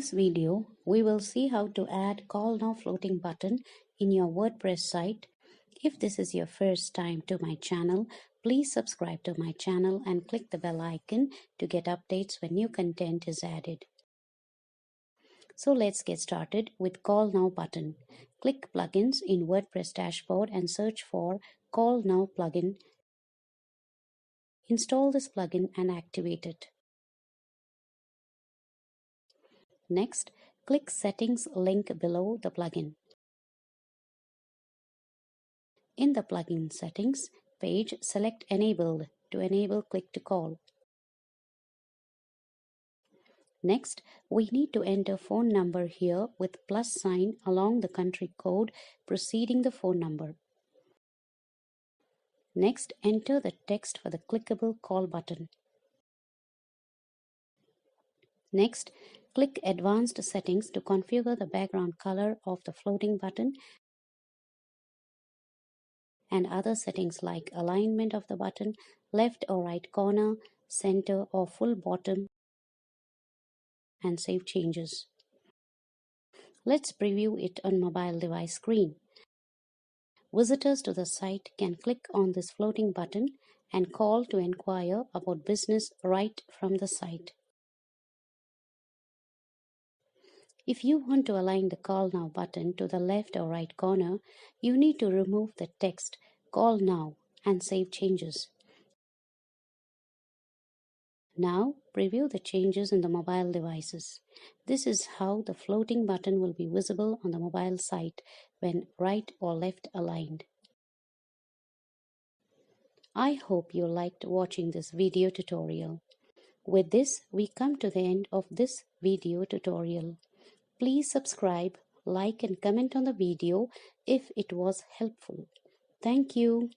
this video, we will see how to add Call Now floating button in your WordPress site. If this is your first time to my channel, please subscribe to my channel and click the bell icon to get updates when new content is added. So let's get started with Call Now button. Click Plugins in WordPress dashboard and search for Call Now plugin. Install this plugin and activate it. Next, click Settings link below the plugin. In the plugin settings page, select Enabled to enable Click to Call. Next, we need to enter phone number here with plus sign along the country code preceding the phone number. Next, enter the text for the clickable call button. Next, click Advanced Settings to configure the background color of the floating button and other settings like alignment of the button, left or right corner, center or full bottom, and save changes. Let's preview it on mobile device screen. Visitors to the site can click on this floating button and call to inquire about business right from the site. If you want to align the Call Now button to the left or right corner, you need to remove the text Call Now and save changes. Now preview the changes in the mobile devices. This is how the floating button will be visible on the mobile site when right or left aligned. I hope you liked watching this video tutorial. With this, we come to the end of this video tutorial. Please subscribe, like and comment on the video if it was helpful. Thank you.